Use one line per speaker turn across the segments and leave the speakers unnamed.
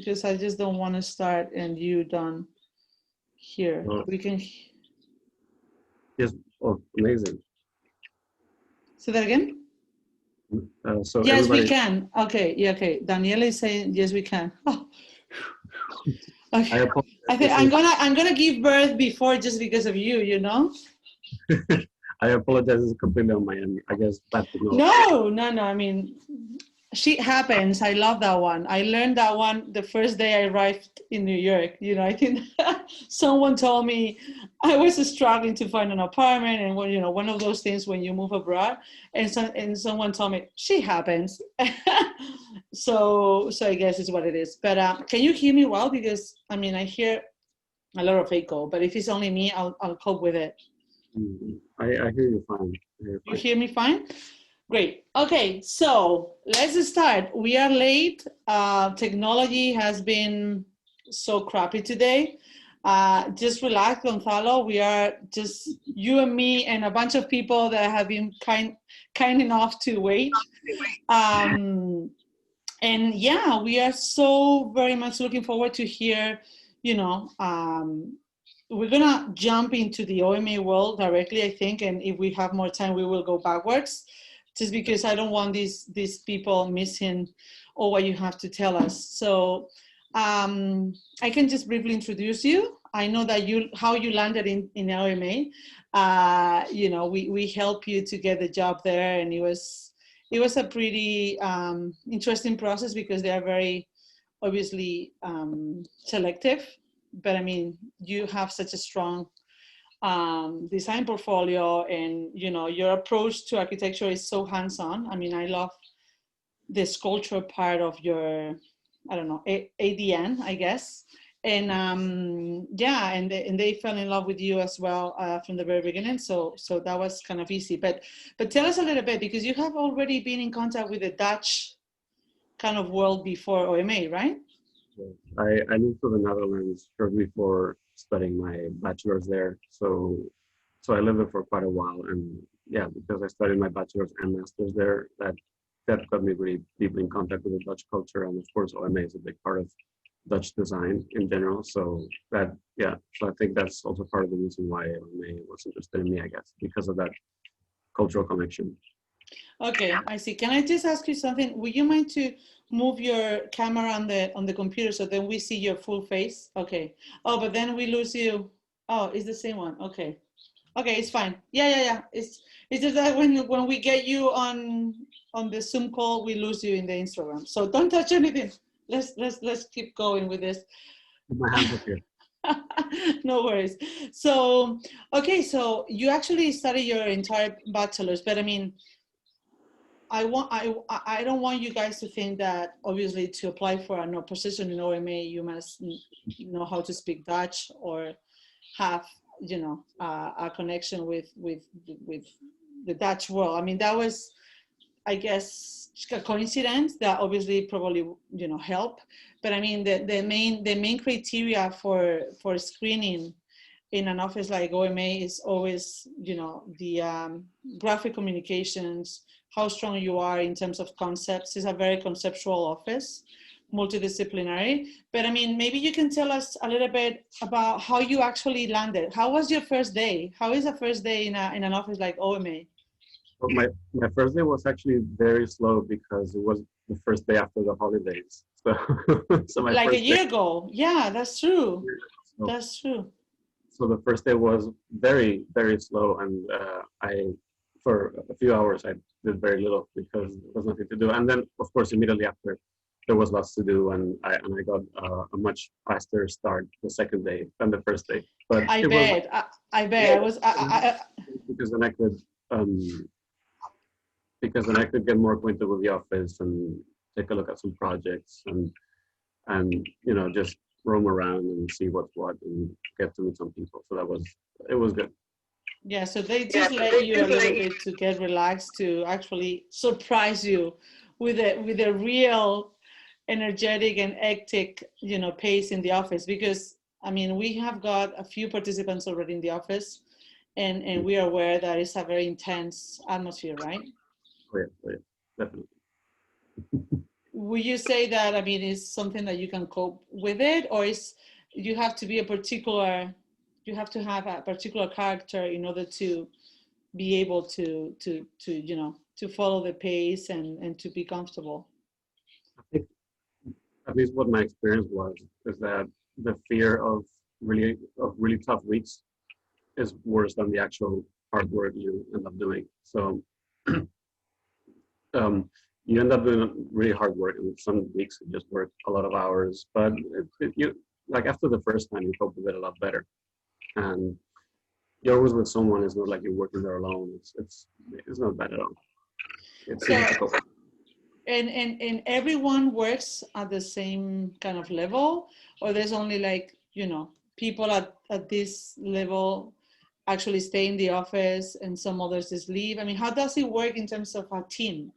because I just don't want to start and you done here. We can.
Yes. Oh, amazing.
Say that again.
So
yes, we can. Okay. Yeah. Okay. Daniela is saying yes, we can. Oh. Okay. I think I'm gonna give birth before just because of you. You know.
I apologize. It's completely on my end. I guess bad technology.
No. I mean, shit happens. I love that one. I learned that one the first day I arrived in New York. You know, I think someone told me I was struggling to find an apartment, and when, you know, one of those things when you move abroad, and someone told me shit happens. so I guess it's what it is. But can you hear me well? Because I mean, I hear a lot of echo. But if it's only me, I'll cope with it.
I hear you fine.
You hear me fine? Great. Okay, so let's start. We are late. Technology has been so crappy today. Just relax, Gonzalo. We are just you and me and a bunch of people that have been kind enough to wait. And yeah, we are so very much looking forward to hear, you know, we're gonna jump into the OMA world directly, I think, and if we have more time, we will go backwards, just because I don't want these people missing all what you have to tell us. So I can just briefly introduce you. I know that how you landed in OMA. You know, we help you to get the job there, and it was a pretty interesting process because they are very obviously selective. But I mean, you have such a strong design portfolio, and you know, your approach to architecture is so hands-on. I mean, I love the sculpture part of your, I don't know, ADN, I guess. And yeah, and they fell in love with you as well from the very beginning. So that was kind of easy. But tell us a little bit, because you have already been in contact with the Dutch kind of world before OMA, right?
I moved to the Netherlands shortly before studying my bachelor's there. So I lived there for quite a while, and yeah, because I studied my bachelor's and master's there, that got me really deeply in contact with the Dutch culture, and of course OMA is a big part of Dutch design in general. So that, yeah, so I think that's also part of the reason why OMA was interested in me, I guess, because of that cultural connection.
Okay, I see. Can I just ask you something? Would you mind to move your camera on the computer so then we see your full face? Okay. Oh, but then we lose you. Oh, it's the same one. Okay. Okay, it's fine. Yeah. It's just that when we get you on the Zoom call, we lose you in the Instagram. So don't touch anything. Let's keep going with this.
My hands up here.
No worries. So okay, so you actually studied your entire bachelor's, but I mean, I don't want you guys to think that obviously to apply for a position in OMA, you must know how to speak Dutch or have, you know, a connection with the Dutch world. I mean, that was, I guess, a coincidence that obviously probably, you know, help. But I mean, the main criteria for screening in an office like OMA is always, you know, the graphic communications, how strong you are in terms of concepts. It's a very conceptual office, multidisciplinary. But I mean, maybe you can tell us a little bit about how you actually landed. How was your first day? How is the first day in an office like OMA?
Well, my first day was actually very slow because it was the first day after the holidays. So my
like
first
a year
day,
ago. Yeah, that's true.
so,
That's true.
so the first day was very, very slow, and for a few hours I did very little because there was nothing to do. And then, of course, immediately after, there was lots to do, and I got a much faster start the second day than the first day. But
I bet.
because then I could get more acquainted with the office and take a look at some projects and you know, just roam around and see what's what and get to meet some people. So it was good.
Yeah, so they just let you a little bit to get relaxed, to actually surprise you with a real energetic and hectic, you know, pace in the office. Because I mean, we have got a few participants already in the office, and we are aware that it's a very intense atmosphere, right?
Oh yeah, definitely.
would you say that, I mean, is something that you can cope with it, or is you have to be a particular, you have to have a particular character in order to be able to you know, to follow the pace and to be comfortable?
I think at least what my experience was is that the fear of really tough weeks is worse than the actual hard work you end up doing. So you end up doing really hard work, and some weeks you just work a lot of hours. But you like after the first time, you cope with it a lot better, and you're always with someone. It's not like you're working there alone. It's not bad at all. It's
So,
easy to cope.
and everyone works at the same kind of level, or there's only like, you know, people at this level actually stay in the office and some others just leave? I mean, how does it work in terms of a team?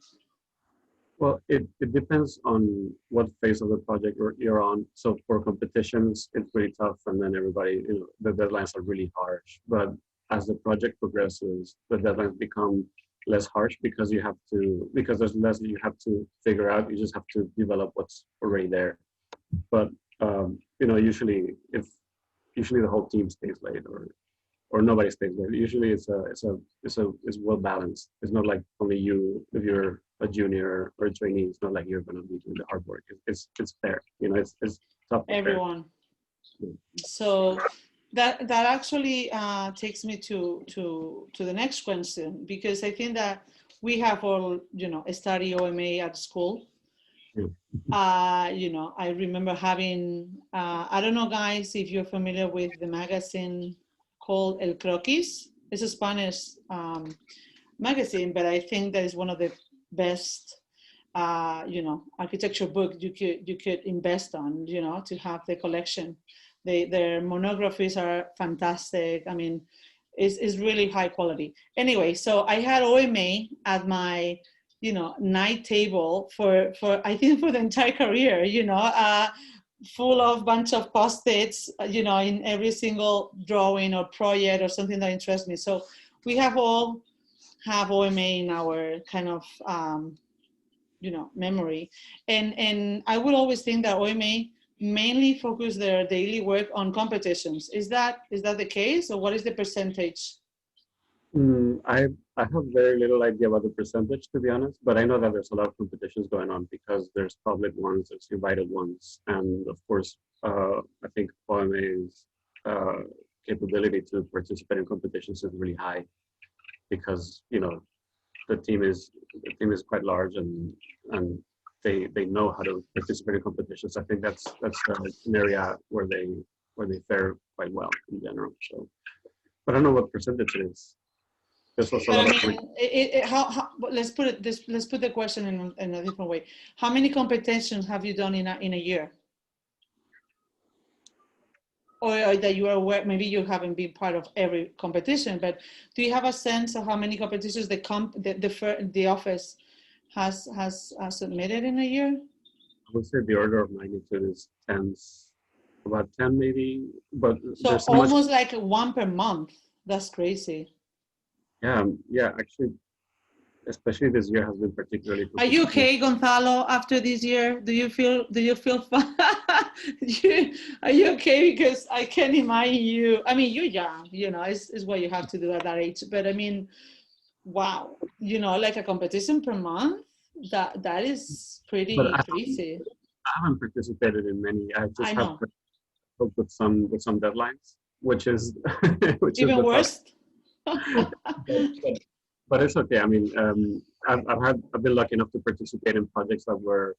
Well, it depends on what phase of the project you're on. So for competitions, it's really tough, and then everybody, you know, the deadlines are really harsh. But as the project progresses, the deadlines become less harsh because because there's less that you have to figure out. You just have to develop what's already there. But you know, usually the whole team stays late, or nobody stays late. Usually it's well balanced. It's not like only you, if you're a junior or a trainee, it's not like you're going to be doing the hard work. It's fair. You know, it's tough.
Everyone. So that actually takes me to the next question, because I think that we have all, you know, study OMA at school. You know, I remember having, I don't know, guys, if you're familiar with the magazine called El Croquis. It's a Spanish magazine, but I think that is one of the best, you know, architecture book you could invest on, you know, to have the collection. Their monographies are fantastic. I mean, it's really high quality. Anyway, so I had OMA at my, you know, night table for I think for the entire career, you know, full of bunch of post-its, you know, in every single drawing or project or something that interests me. So we have all have OMA in our kind of, you know, memory. And I would always think that OMA mainly focus their daily work on competitions. Is that the case, or what is the percentage?
I have very little idea about the percentage, to be honest, but I know that there's a lot of competitions going on because there's public ones, there's invited ones, and of course, I think OMA's capability to participate in competitions is really high because, you know, the team is quite large, and they know how to participate in competitions. I think that's an area where they fare quite well in general. So, but I don't know what percentage it is. This was a
But I
lot
mean, how let's put the question in a different way. How many competitions have you done in a year? Or that you are aware, maybe you haven't been part of every competition, but do you have a sense of how many competitions the office has submitted in a year?
I would say the order of magnitude is tens, about 10 maybe, but
so
there's so
almost
much.
like one per month. That's crazy.
Yeah, actually, especially this year has been particularly
Are you
competitive.
okay, Gonzalo, after this year? Do you feel fun? Are you okay? Because I can't imagine you. I mean, you're young, you know, it's what you have to do at that age. But I mean, wow, you know, like a competition per month, that is
But
pretty crazy.
I haven't participated in many. I
I
just have
know.
coped with some deadlines, which is which is
Even
the tough.
worse.
But it's okay. I mean, I've been lucky enough to participate in projects that were.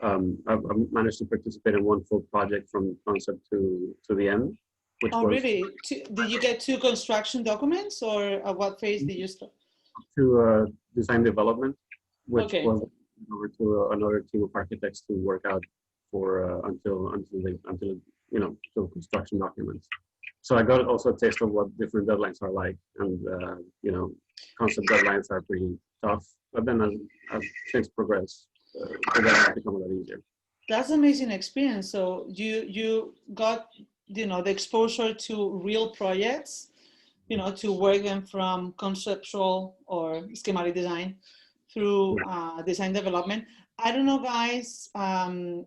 I've managed to participate in one full project from concept to the end, which
Oh,
was
really? Did you get two construction documents, or at what phase did you start?
to design development, which
Okay.
was over to another team of architects to work out for until you know, till construction documents. So I got also a taste of what different deadlines are like, and you know, concept deadlines are pretty tough. But then as things progress, the deadlines become a lot easier.
That's an amazing experience. So you got, you know, the exposure to real projects, you know, to work them from conceptual or schematic design through design development. I don't know, guys,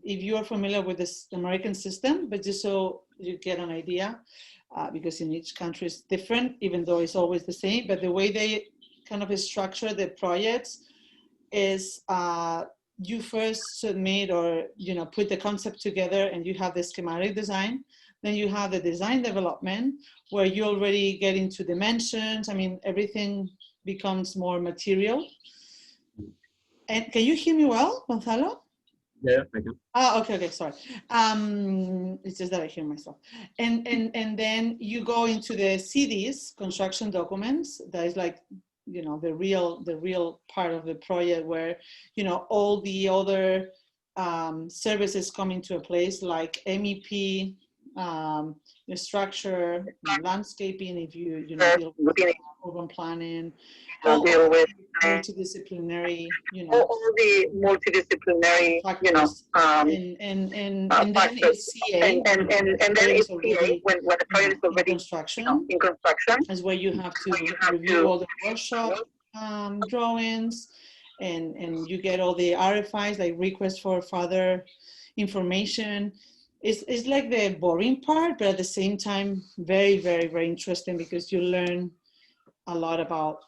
if you are familiar with this American system, but just so you get an idea, because in each country is different, even though it's always the same, but the way they kind of structure the projects is you first submit or, put the concept together and you have the schematic design. Then you have the design development where you already get into dimensions. I mean, everything becomes more material. And can you hear me well, Gonzalo?
Yeah, I can.
Okay, sorry. It's just that I hear myself. And then you go into the CDs, construction documents. That is like, the real part of the project where, all the other services come into a place like MEP, the structure, landscaping, if you deal with urban planning, all multidisciplinary,
all the multidisciplinary,
factors. And then it's CA,
and then it's CA when the project is
in
already
construction,
in construction.
is where you have to review all the workshop drawings, and you get all the RFIs, like requests for further information. It's like the boring part, but at the same time, very, very, very interesting, because you learn a lot about,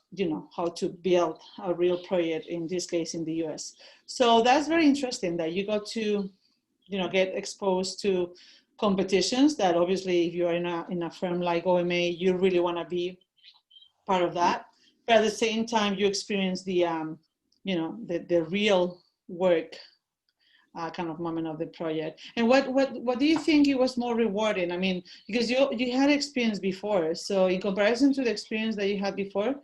how to build a real project, in this case in the US. So that's very interesting that you got to, get exposed to competitions that obviously if you're in a firm like OMA, you really want to be part of that. But at the same time, you experience the, the real work kind of moment of the project. And what do you think it was more rewarding? I mean, because you had experience before, so in comparison to the experience that you had before,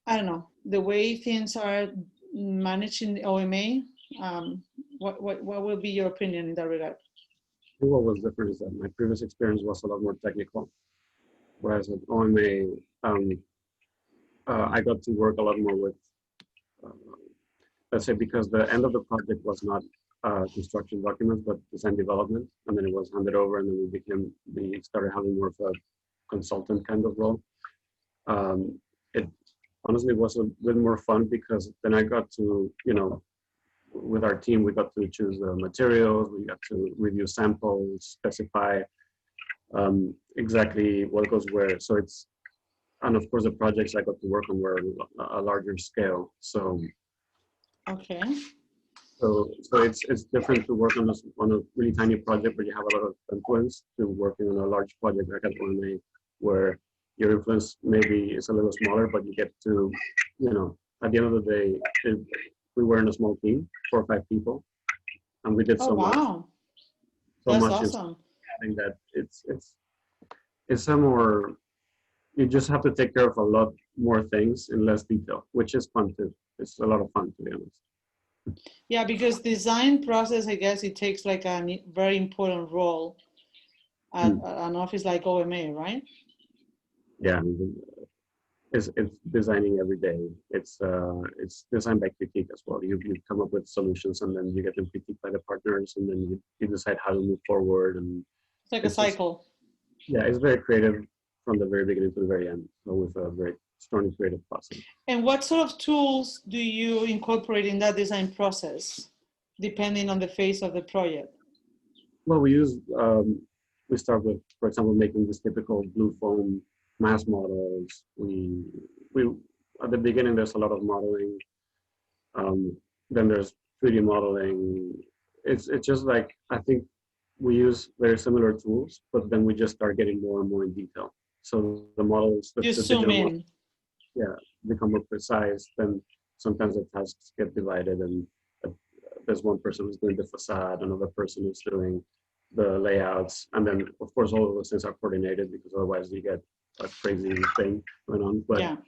I don't know, the way things are managed in the OMA, what will be your opinion in that regard?
What was different is that my previous experience was a lot more technical, whereas at OMA, I got to work a lot more with, let's say, because the end of the project was not construction documents, but design development, and then it was handed over, and then we started having more of a consultant kind of role. It honestly was a bit more fun, because then I got to, with our team, we got to choose the materials, we got to review samples, specify exactly what goes where. So and of course the projects I got to work on were a larger scale. So
okay.
So it's different to work on a really tiny project where you have a lot of influence, to working on a large project like at OMA, where your influence maybe is a little smaller, but you get to, at the end of the day, we were in a small team, 4 or 5 people, and we did so much.
That's awesome.
I think that it's a more, you just have to take care of a lot more things in less detail, which is fun too. It's a lot of fun, to be honest.
Yeah, because design process, I guess it takes like a very important role at an office like OMA, right?
Yeah, it's designing every day. It's designed by critique as well. You come up with solutions, and then you get them critiqued by the partners, and then you decide how to move forward. And
it's like a cycle.
It's very creative from the very beginning to the very end, with a very strong creative process. And
what sort of tools do you incorporate in that design process, depending on the phase of the project?
Well, we start with, for example, making this typical blue foam mass models. We at the beginning, there's a lot of modeling. Then there's 3D modeling. It's just like, I think we use very similar tools, but then we just start getting more and more in detail. So the models, the
zoom in.
Become more precise. Then sometimes the tasks get divided, and there's one person who's doing the facade, another person who's doing the layouts, and then of course all of those things are coordinated, because otherwise you get a crazy thing going on. But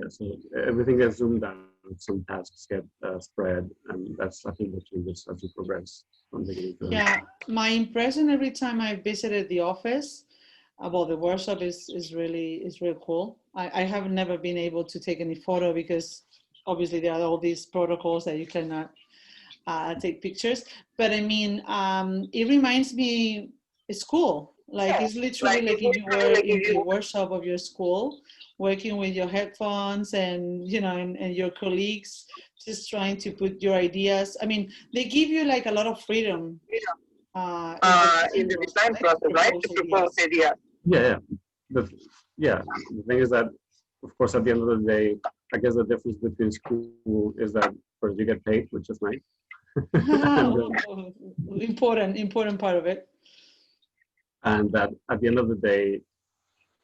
so everything gets zoomed out. Some tasks get spread, and that's, I think, what changes as you progress from beginning to end.
My impression every time I visited the office about the workshop is really cool. I have never been able to take any photo, because obviously there are all these protocols that you cannot take pictures. But I mean, it reminds me, it's cool. Like, it's literally like if you were in the workshop of your school, working with your headphones and, and your colleagues just trying to put your ideas. I mean, they give you like a lot of freedom
in the design process, right? To propose ideas.
Yeah, yeah. The thing is that, of course, at the end of the day, I guess the difference between school is that first you get paid, which is nice.
Important part of it.
And that at the end of the day,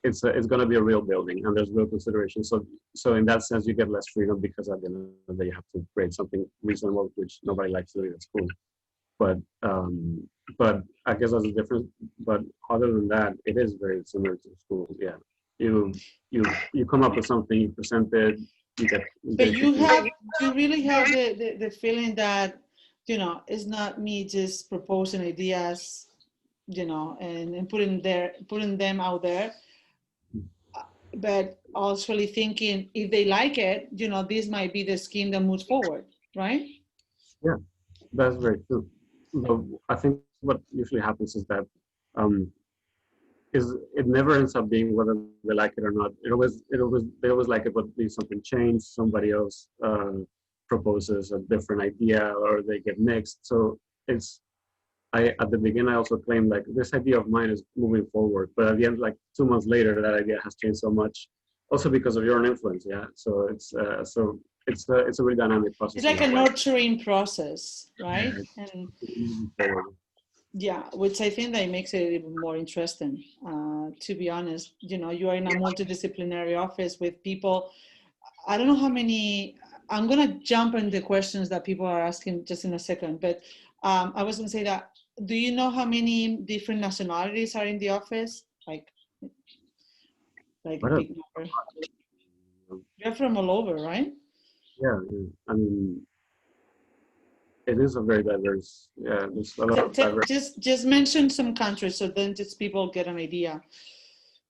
it's going to be a real building, and there's real consideration. So in that sense, you get less freedom because at the end of the day, you have to create something reasonable, which nobody likes to do at school. But I guess that's the difference. But other than that, it is very similar to school. Yeah, you come up with something, you present it, you get.
But you really have the feeling that, you know, it's not me just proposing ideas, you know, and putting them out there, but also thinking if they like it, you know, this might be the scheme that moves forward, right?
Yeah, that's very true. I think what usually happens is that it never ends up being whether they like it or not. They always like it, but there's something changed. Somebody else proposes a different idea, or they get mixed. So at the beginning I also claimed like this idea of mine is moving forward, but at the end, like 2 months later, that idea has changed so much, also because of your own influence. Yeah, so it's a really dynamic process.
It's like a nurturing process, right?
Yeah.
And yeah, which I think that makes it even more interesting. To be honest, you know, you are in a multidisciplinary office with people. I don't know how many. I'm gonna jump in the questions that people are asking just in a second, but I was gonna say that. Do you know how many different nationalities are in the office? Like a big number. You're from all over, right?
Yeah, I mean, it is a very diverse. Yeah, there's a lot of diverse.
Just mention some countries, so then just people get an idea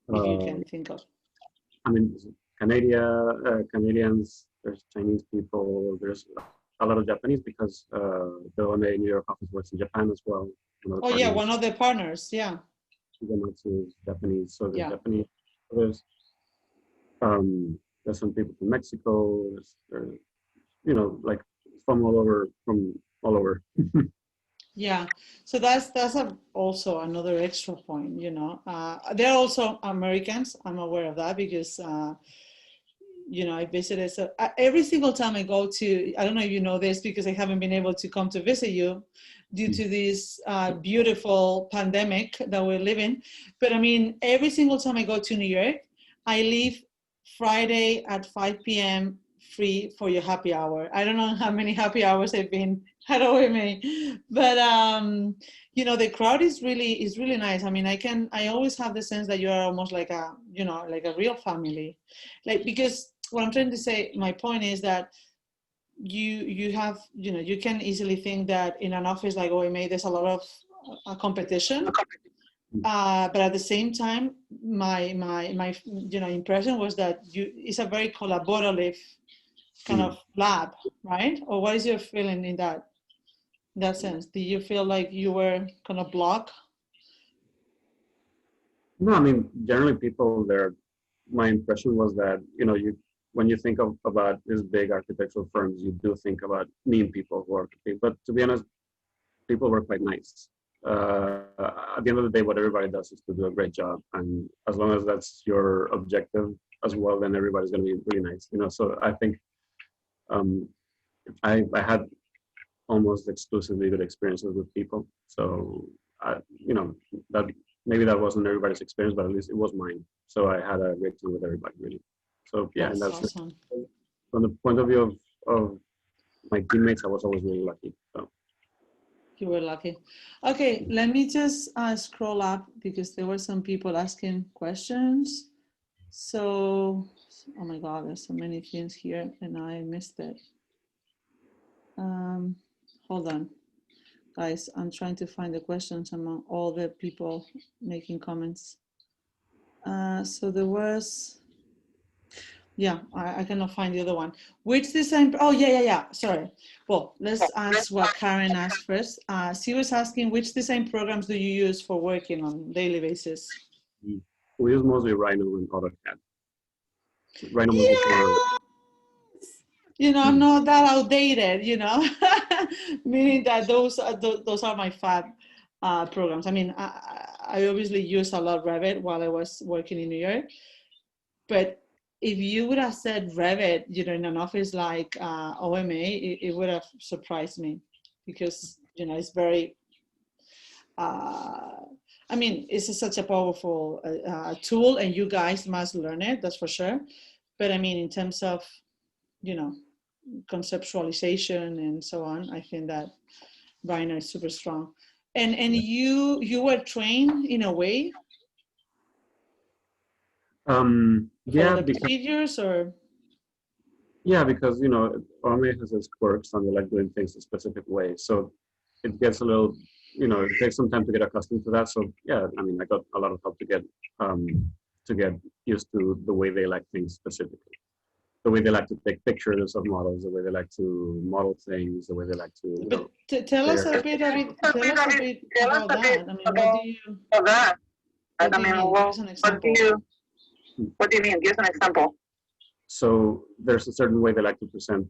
if you can think of.
I mean, Canadians. There's Chinese people. There's a lot of Japanese because the OMA New York office works in Japan as well.
Oh yeah, one of the partners. Yeah.
Is Japanese, so there's Japanese. There's some people from Mexico. You know, like from all over.
Yeah, so that's also another extra point. You know, there are also Americans. I'm aware of that because you know, I visited. So every single time I go to, I don't know if you know this because I haven't been able to come to visit you due to this beautiful pandemic that we're living. But I mean, every single time I go to New York, I leave Friday at 5 p.m. free for your happy hour. I don't know how many happy hours I've been had with me, but you know, the crowd is really nice. I mean, I always have the sense that you are almost like a, you know, like a real family, like, because what I'm trying to say, my point is that you have, you know, you can easily think that in an office like OMA there's a lot of competition. But at the same time, my you know, impression was that it's a very collaborative kind of lab, right? Or what is your feeling in that sense? Do you feel like you were kind of blocked?
No, I mean, generally people there, my impression was that, you know, when you think about these big architectural firms, you do think about mean people who are, but to be honest, people were quite nice. At the end of the day, what everybody does is to do a great job, and as long as that's your objective as well, then everybody's going to be really nice, you know. So I think I had almost exclusively good experiences with people. So you know, that maybe that wasn't everybody's experience, but at least it was mine. So I had a great time with everybody, really. So yeah,
that's
and that's
awesome.
From the point of view of my teammates, I was always really lucky. So.
You were lucky. Okay, let me just scroll up because there were some people asking questions. So, oh my God, there's so many things here and I missed it. Hold on, guys, I'm trying to find the questions among all the people making comments. So there was, yeah, I cannot find the other one. Which design? Oh, yeah. Sorry. Well, let's ask what Karen asked first. She was asking, which design programs do you use for working on a daily basis?
We use mostly Rhino and AutoCAD. Rhino mostly for.
I'm not that outdated, meaning that those are my fab programs. I mean, I obviously used a lot Revit while I was working in New York, but if you would have said Revit, in an office like OMA, it would have surprised me because, it's very, I mean, it's such a powerful tool, and you guys must learn it, that's for sure. But I mean, in terms of, conceptualization and so on, I think that Rhino is super strong. And you were trained in a way
Yeah,
for the procedures, or
because OMA has its quirks and they like doing things a specific way, so it gets a little, it takes some time to get accustomed to that. So yeah, I mean, I got a lot of help to get used to the way they like things specifically. The way they like to take pictures of models, the way they like to model things, the way they like to.
But tell us a bit about that. I mean, what do you? What do you mean? Give us an example.
What do you mean? Give us an example.
So there's a certain way they like to present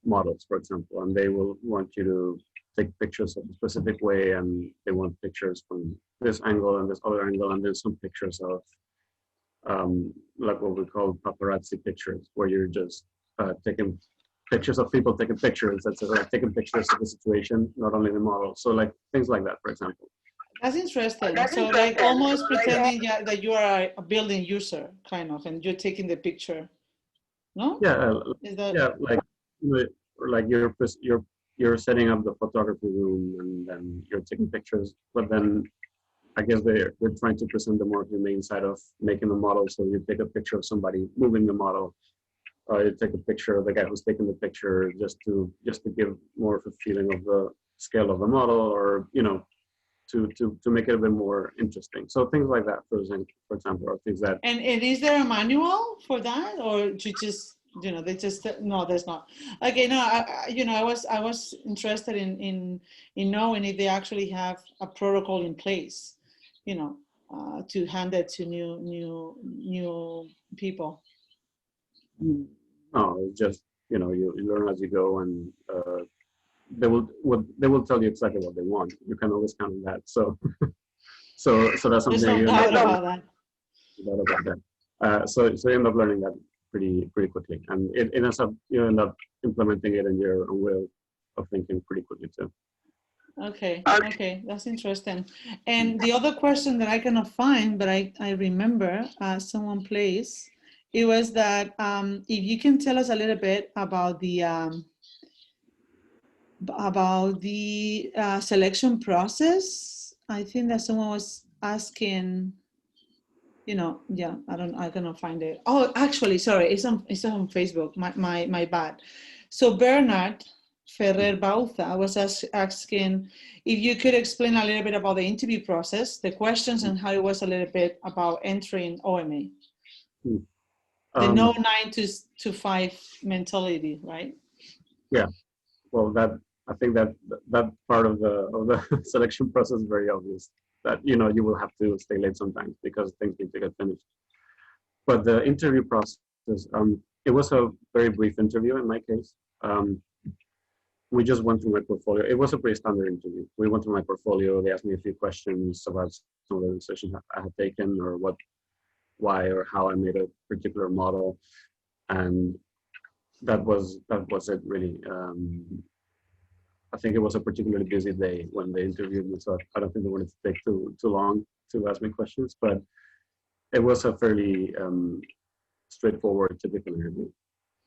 models, for example, and they will want you to take pictures of a specific way, and they want pictures from this angle and this other angle, and then some pictures of like what we call paparazzi pictures, where you're just taking pictures of people taking pictures. That's like taking pictures of the situation, not only the model. So like things like that, for example.
That's interesting. So like almost pretending that you are a building user, kind of, and you're taking the picture. No?
Yeah.
Is that...
Yeah, like you're setting up the photography room, and then you're taking pictures, but then I guess they're trying to present the more humane side of making the model. So you take a picture of somebody moving the model, or you take a picture of the guy who's taking the picture, just to give more of a feeling of the scale of the model, or to make it a bit more interesting. So things like that, for example, are things that.
And is there a manual for that, or you just they just no, there's not. Okay, no, I was interested in knowing if they actually have a protocol in place, to hand it to new people.
No, it's just you learn as you go, and they will tell you exactly what they want. You can always count on that. So that's something.
There's no doubt about
that. So you end up learning that pretty quickly, and it ends up you end up implementing it in your own way of thinking pretty quickly too.
Okay, that's interesting. And the other question that I cannot find, but I remember someone placed, it was that if you can tell us a little bit about the selection process. I think that someone was asking, I cannot find it. Oh, actually, sorry, it's on Facebook. My bad. So Bernard Ferrer Bauza was asking if you could explain a little bit about the interview process, the questions, and how it was a little bit about entering OMA. The no 9 to 5 mentality, right?
Yeah. Well, I think that part of the selection process is very obvious. That you will have to stay late sometimes because things need to get finished. But the interview process, it was a very brief interview in my case. We just went through my portfolio. It was a pretty standard interview. We went through my portfolio. They asked me a few questions about some of the decisions I had taken, or why or how I made a particular model, and that was it really. I think it was a particularly busy day when they interviewed me, so I don't think they wanted to take too long to ask me questions, but it was a fairly straightforward, typical interview.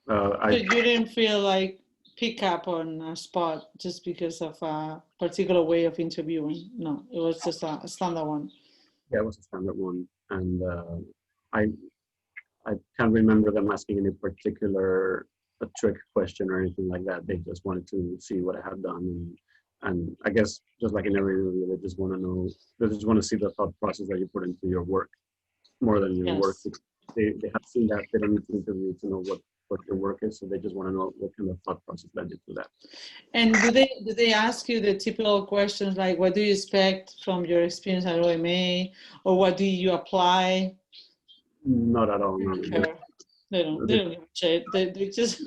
So you didn't feel like pick up on a spot just because of a particular way of interviewing? No, it was just a standard one.
Yeah, it was a standard one, and I can't remember them asking any particular a trick question or anything like that. They just wanted to see what I had done, and I guess just like in every interview, they just want to know. They just want to see the thought process that you put into your work more than your work. They have seen that. They don't need to interview to know what your work is, so they just want to know what kind of thought process led you to that.
And do they ask you the typical questions like what do you expect from your experience at OMA, or what do you apply?
Not at all. No.
They don't give a shit. They just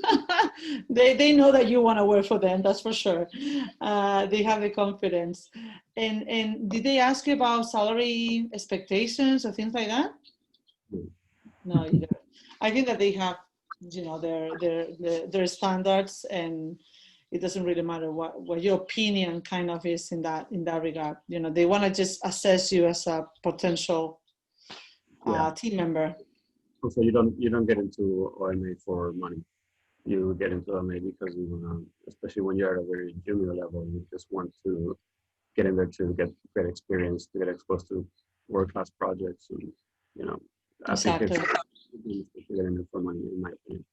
they know that you want to work for them. That's for sure. They have the confidence. And did they ask you about salary expectations or things like that? No, either. I think that they have, their standards, and it doesn't really matter what your opinion kind of is in that regard. They want to just assess you as a potential team member.
So you don't get into OMA for money. You get into OMA because you want to, especially when you're at a very junior level, you just want to get in there to get great experience, to get exposed to world-class projects, and
Exactly.
I think it's to get in there for money, in my opinion.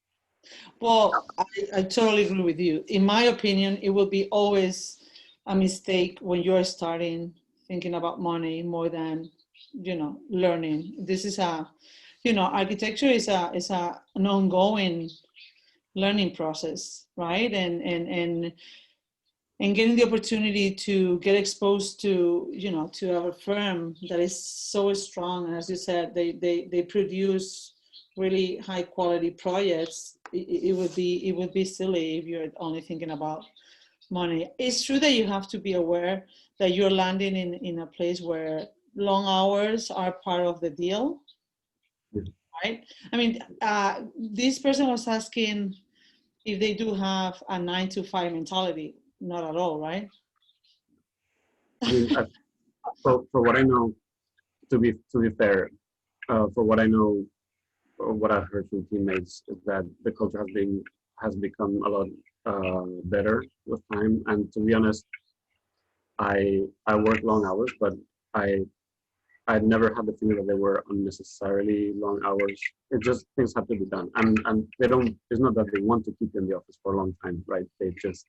Well, I totally agree with you. In my opinion, it will be always a mistake when you're starting thinking about money more than, learning. This is architecture is an ongoing learning process, right? And getting the opportunity to get exposed to, to a firm that is so strong. And as you said, they produce really high quality projects. It would be silly if you're only thinking about money. It's true that you have to be aware that you're landing in a place where long hours are part of the deal, right? I mean, this person was asking if they do have a 9-to-5 mentality. Not at all, right?
I mean, for what I know, to be fair, for what I know, or what I've heard from teammates, is that the culture has become a lot better with time. And to be honest, I work long hours, but I never had the feeling that they were unnecessarily long hours. It just, things have to be done, and they don't. It's not that they want to keep you in the office for a long time, right? They just,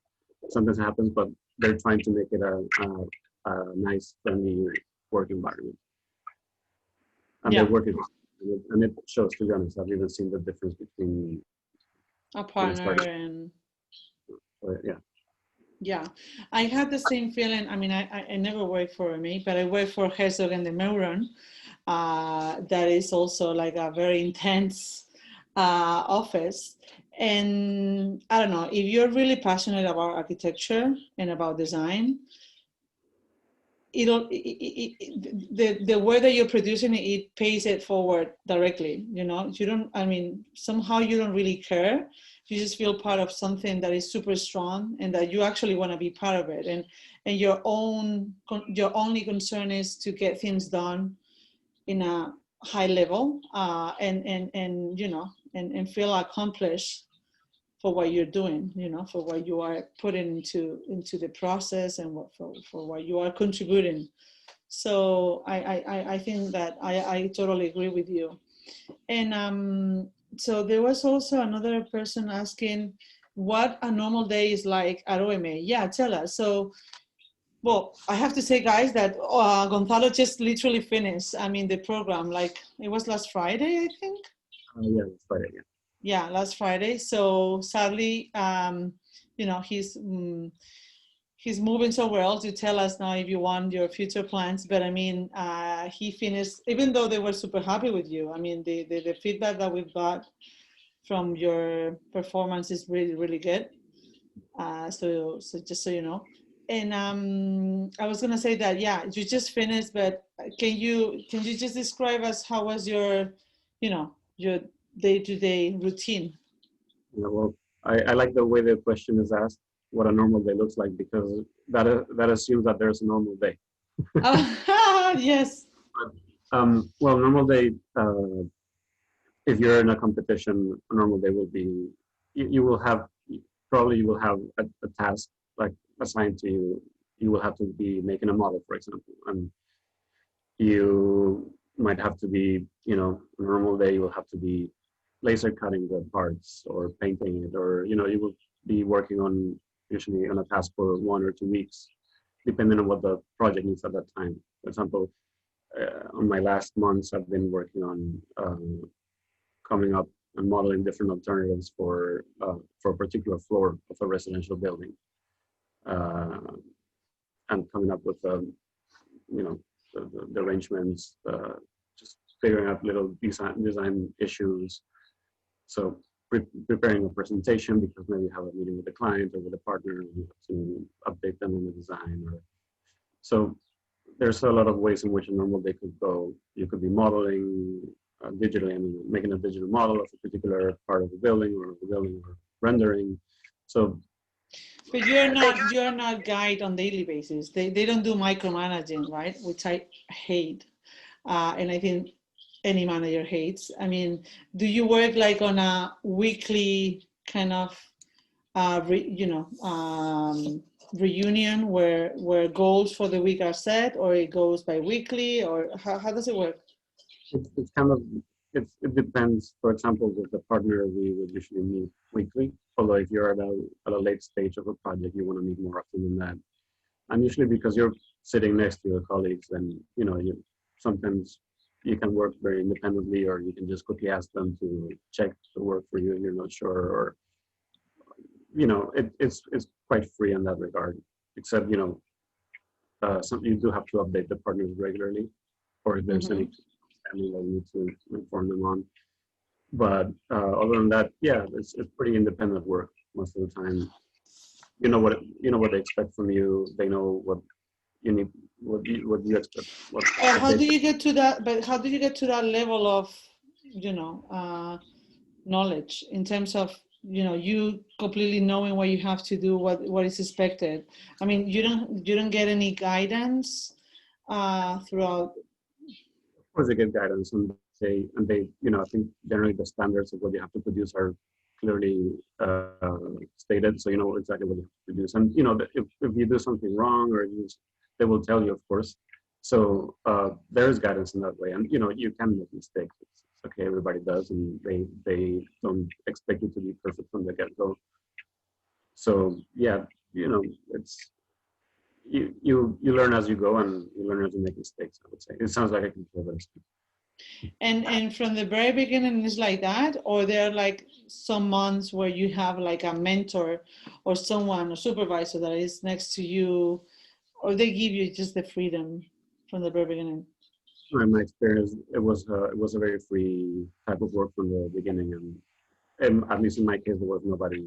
something happens, but they're trying to make it a nice, friendly work environment. And they're working, and it shows. To be honest, I've even seen the difference between
a partner and
yeah.
I had the same feeling. I mean, I never worked for me, but I worked for Herzog and de Meuron. That is also like a very intense office. And I don't know, if you're really passionate about architecture and about design, the way that you're producing it pays it forward directly. You don't, I mean, somehow you don't really care. You just feel part of something that is super strong and that you actually want to be part of it. And your only concern is to get things done in a high level and feel accomplished for what you're doing, for what you are putting into the process and for what you are contributing. So I think that I totally agree with you. And so there was also another person asking what a normal day is like at OMA. Yeah, tell us. So, well, I have to say, guys, that Gonzalo just literally finished, the program, like it was last Friday, I think.
Yeah, last Friday, yeah.
Yeah, last Friday. So sadly, he's moving somewhere else. You tell us now if you want your future plans. But he finished, even though they were super happy with you. The feedback that we've got from your performance is really, really good. So just so you know. And I was gonna say that, yeah, you just finished, but can you just describe us how was your day-to-day routine?
Yeah, well, I like the way the question is asked, what a normal day looks like, because that assumes that there's a normal day.
Yes.
Well, normal day, if you're in a competition, a normal day will be, you will have a task like assigned to you. You will have to be making a model, for example, and you might have to be, a normal day you will have to be laser cutting the parts or painting it, or you will be working on, usually on a task for 1 or 2 weeks, depending on what the project needs at that time. For example, on my last months, I've been working on coming up and modeling different alternatives for a particular floor of a residential building, and coming up with the arrangements, just figuring out little design issues. So preparing a presentation because maybe you have a meeting with the client or with a partner and you have to update them on the design. So there's a lot of ways in which a normal day could go. You could be modeling digitally, I mean, making a digital model of a particular part of the building or rendering. So,
but you're not guide on daily basis. They don't do micromanaging, right? Which I hate, and I think any manager hates. I mean, do you work like on a weekly kind of, reunion where goals for the week are set, or it goes bi-weekly, or how does it work?
it's kind of, it depends. For example, with the partner, we would usually meet weekly. Although if you're at a late stage of a project, you want to meet more often than that. And usually because you're sitting next to your colleagues, then, sometimes you can work very independently, or you can just quickly ask them to check the work for you and you're not sure, or, it's quite free in that regard, except, you do have to update the partners regularly, or if there's any family that you need to inform them on. But other than that, yeah, it's pretty independent work most of the time. You know what they expect from you. They know what you need, what you expect.
How do you get to that? But how do you get to that level of, knowledge in terms of, you completely knowing what you have to do, what is expected? I mean, you don't get any guidance throughout.
Of course, they get guidance, and they, I think generally the standards of what you have to produce are clearly stated, so you know exactly what you have to produce. And if you do something wrong, or they will tell you, of course. So there is guidance in that way, and you can make mistakes. It's okay, everybody does, and they don't expect you to be perfect from the get-go. So yeah, it's you learn as you go, and you learn as you make mistakes, I would say. It sounds like I can feel this.
And from the very beginning it's like that, or there are like some months where you have like a mentor or someone, a supervisor that is next to you, or they give you just the freedom from the very beginning?
In my experience, it was a very free type of work from the beginning, and at least in my case, there was nobody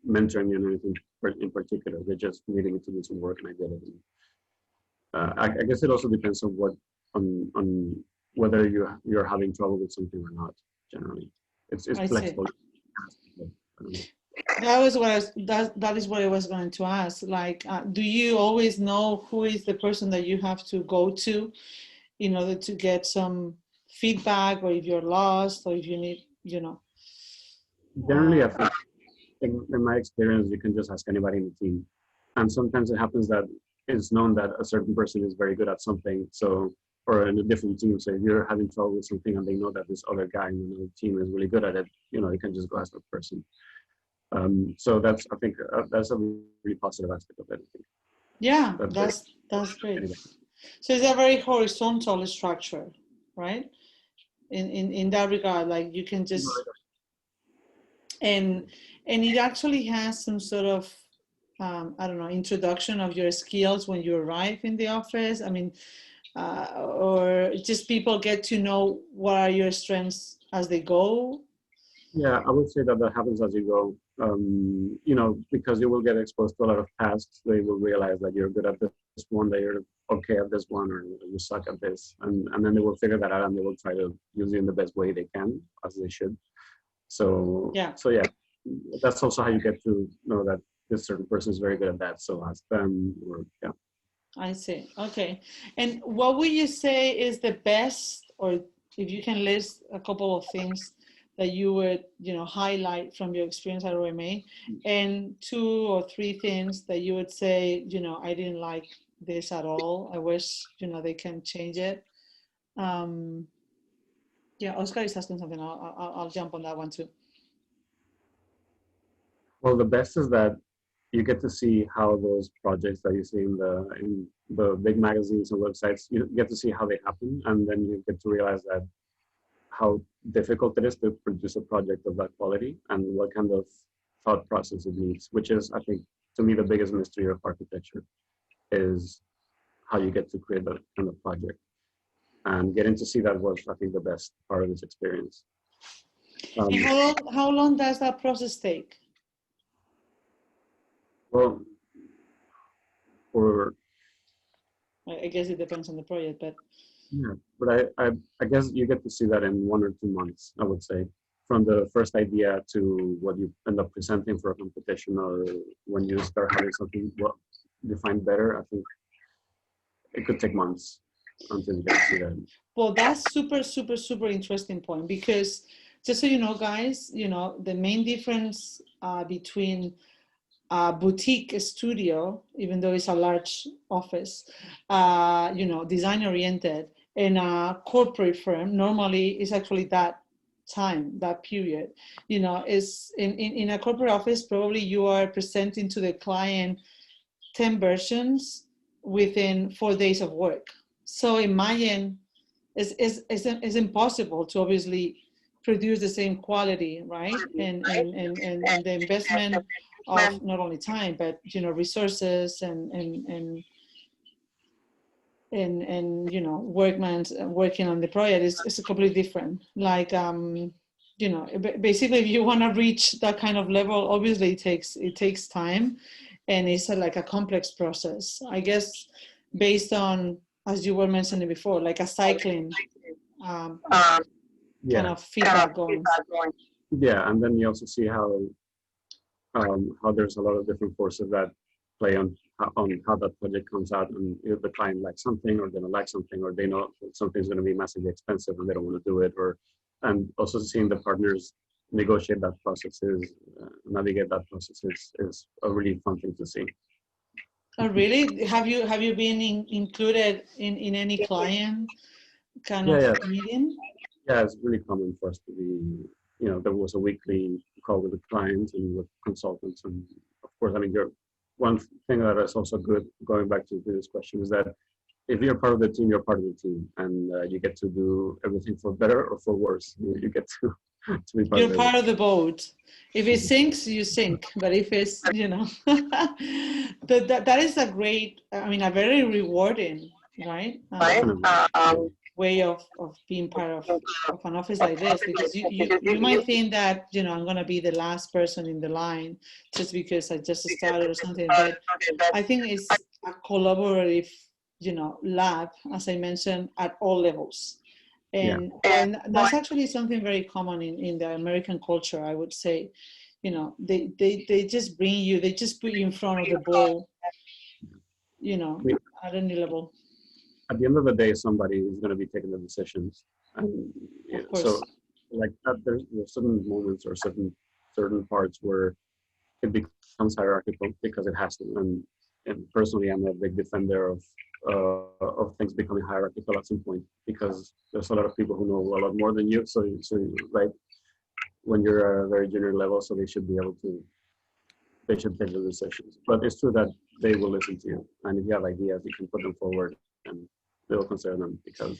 mentoring me on anything in particular. They just needed me to do some work, and I did it. And, I guess it also depends on on whether you're having trouble with something or not. Generally, it's flexible.
That was what that is what I was going to ask. Like, do you always know who is the person that you have to go to in order to get some feedback, or if you're lost, or if you need,
Generally, I think in my experience, you can just ask anybody in the team, and sometimes it happens that it's known that a certain person is very good at something. So, or in a different team, so if you're having trouble with something and they know that this other guy in the team is really good at it, you can just go ask that person. So I think that's a really positive aspect of it. I think.
Yeah, that's great. Anyway. So it's a very horizontal structure, right? In that regard, like you can just, and it actually has some sort of, I don't know, introduction of your skills when you arrive in the office. I mean, or just people get to know what are your strengths as they go.
Yeah, I would say that happens as you go. Because you will get exposed to a lot of tasks. They will realize that you're good at this one, that you're okay at this one, or you suck at this, and then they will figure that out, and they will try to use you in the best way they can, as they should. So yeah, that's also how you get to know that this certain person is very good at that. So ask them, or yeah.
I see. Okay, and what would you say is the best, or if you can list a couple of things that you would, highlight from your experience at OMA, and 2 or 3 things that you would say, I didn't like this at all. I wish, they can change it. Yeah, Oscar is asking something. I'll jump on that one too.
Well, the best is that you get to see how those projects that you see in the big magazines and websites, you get to see how they happen, and then you get to realize that how difficult it is to produce a project of that quality, and what kind of thought process it needs, which is, I think, to me, the biggest mystery of architecture, is how you get to create that kind of project. And getting to see that was, I think, the best part of this experience. Um,
And how long does that process take?
well, for
I guess it depends on the project, but
yeah, but I guess you get to see that in 1 or 2 months, I would say, from the first idea to what you end up presenting for a competition, or when you start having something well defined better. I think it could take months until you get to see that.
well, that's super interesting point, because just so you know, guys, the main difference between a boutique studio, even though it's a large office, design oriented, and a corporate firm normally is actually that time, that period. Is in a corporate office, probably you are presenting to the client 10 versions within 4 days of work. So imagine it's impossible to obviously produce the same quality, right? And the investment of not only time, but resources and workmen working on the project is completely different. Like basically, if you want to reach that kind of level, obviously it takes time, and it's like a complex process. I guess based on, as you were mentioning before, like a cycling kind
Yeah,
of feedback going.
yeah, and then you also see how there's a lot of different forces that play on how that project comes out, and if the client likes something or they don't like something, or they know that something's going to be massively expensive and they don't want to do it, and also seeing the partners negotiate that process navigate that process is a really fun thing to see.
Oh, really? Have you been included in any client kind
Yeah,
of
yeah,
meeting?
yeah. It's really common for us to be, there was a weekly call with the clients and with consultants, and of course, I mean, one thing that is also good, going back to this question, is that if you're part of the team, you're part of the team, and you get to do everything for better or for worse. You get to be part
You're
of
part
it.
of the boat. If it sinks, you sink. But if it's, that is a great, I mean, a very rewarding, right? Way of being part of an office like this, because you might think that, I'm going to be the last person in the line just because I just started or something. But I think it's a collaborative, lab, as I mentioned, at all levels. And that's actually something very common in the American culture, I would say. They just bring you, they just put you in front of the ball, at any level.
At the end of the day, somebody is going to be taking the decisions, and
Of course.
so like that, there's certain moments or certain parts where it becomes hierarchical because it has to. And personally, I'm a big defender of things becoming hierarchical at some point, because there's a lot of people who know a lot more than you. So right when you're at a very junior level, so they should take the decisions. But it's true that they will listen to you, and if you have ideas, you can put them forward, and they will consider them, because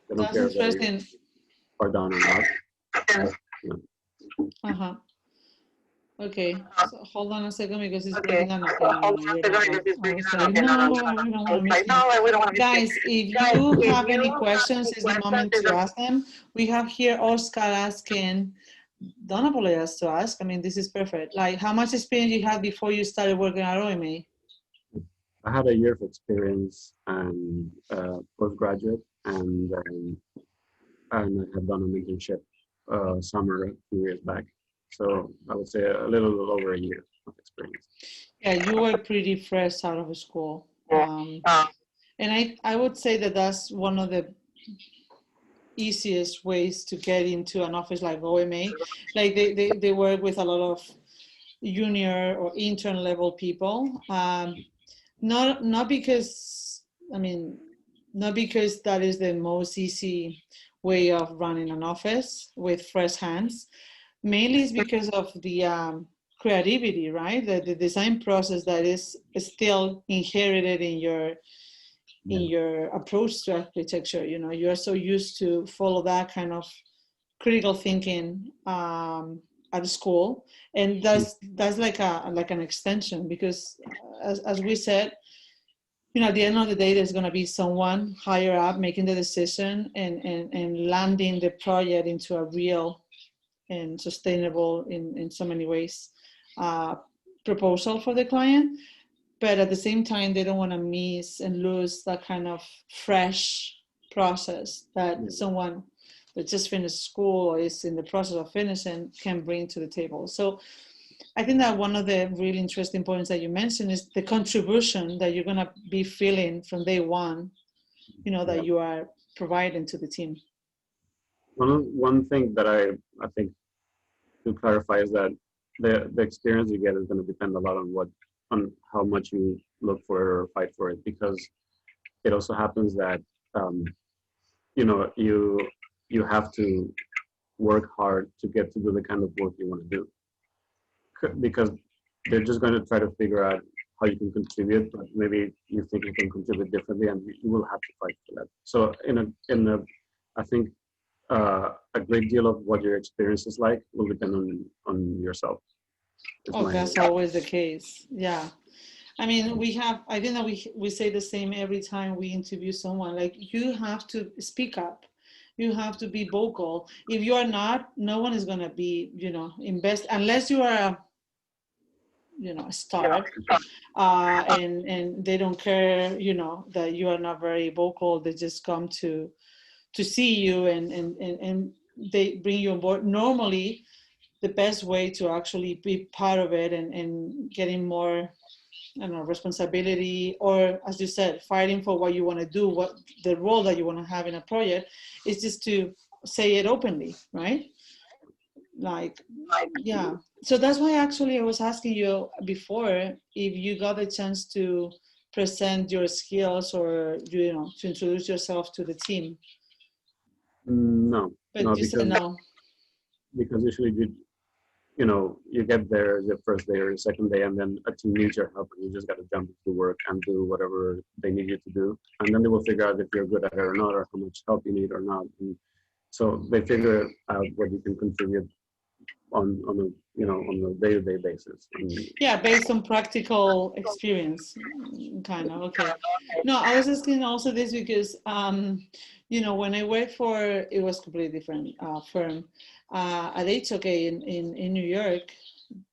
they don't care whether you are down or not.
Uh-huh. Okay, so hold on a second, because it's breaking down. Okay, no, you're not wrong. I was like, no, we don't want to miss him. Guys, if you have any questions, it's the moment to ask them. We have here Oscar asking, don't apologize to ask. I mean, this is perfect. Like, how much experience you had before you started working at OMA?
I had a year of experience and postgraduate, and I had done an internship summer a few years back. So I would say a little over a year of experience.
Yeah, you were pretty fresh out of school. And I would say that that's one of the easiest ways to get into an office like OMA. Like they work with a lot of junior or intern level people. Not because, I mean, not because that is the most easy way of running an office with fresh hands. Mainly it's because of the creativity, right? The design process that is still inherited in your approach to architecture. You are so used to follow that kind of critical thinking at school, and that's like an extension, because as we said, at the end of the day, there's going to be someone higher up making the decision and landing the project into a real and sustainable in so many ways proposal for the client. But at the same time, they don't want to miss and lose that kind of fresh process that someone that just finished school or is in the process of finishing can bring to the table. So I think that one of the really interesting points that you mentioned is the contribution that you're going to be feeling from day one, you know, that you are providing to the team.
One thing that I think to clarify is that the experience you get is going to depend a lot on how much you look for it or fight for it, because it also happens that you know, you have to work hard to get to do the kind of work you want to do, because they're just going to try to figure out how you can contribute, but maybe you think you can contribute differently, and you will have to fight for that. So I think a great deal of what your experience is like will depend on yourself.
Oh, that's always the case. Yeah. I mean, I think that we say the same every time we interview someone, like you have to speak up. You have to be vocal. If you are not, no one is going to be, you know, invest unless you are a startup and they don't care, you know, that you are not very vocal. They just come to see you and they bring you on board. Normally, the best way to actually be part of it and getting more, I don't know, responsibility, or as you said, fighting for what you want to do, what the role that you want to have in a project, is just to say it openly, right? Like, yeah. So that's why actually I was asking you before if you got a chance to present your skills or, you know, to introduce yourself to the team.
No,
but
no,
you said no.
Because usually you know, you get there the first day or the second day, and then a team needs your help, and you just got to jump into work and do whatever they need you to do, and then they will figure out if you're good at it or not, or how much help you need or not. And so they figure out what you can contribute on a day-to-day basis.
Yeah, based on practical experience, kind of. Okay. No, I was asking also this because, you know, when I worked for, it was completely different firm at HOK in New York.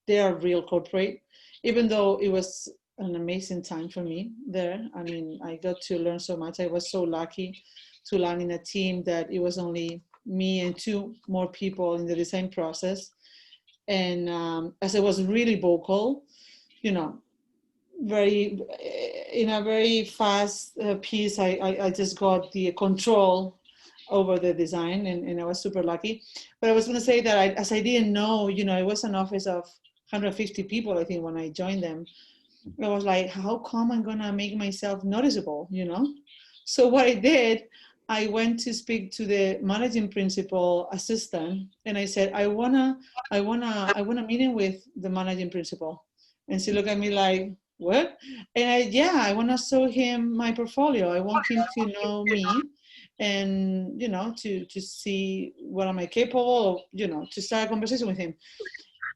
They are real corporate, even though it was an amazing time for me there. I mean, I got to learn so much. I was so lucky to land in a team that it was only me and two more people in the design process. And as I was really vocal, you know, in a very fast piece, I just got the control over the design, and I was super lucky. But I was going to say that as I didn't know, you know, it was an office of 150 people, I think, when I joined them. I was like, how come I'm going to make myself noticeable, you know? So what I did, I went to speak to the managing principal assistant, and I said, I want a meeting with the managing principal. And she looked at me like, what? And I want to show him my portfolio. I want him to know me, and, you know, to see what am I capable of, you know, to start a conversation with him.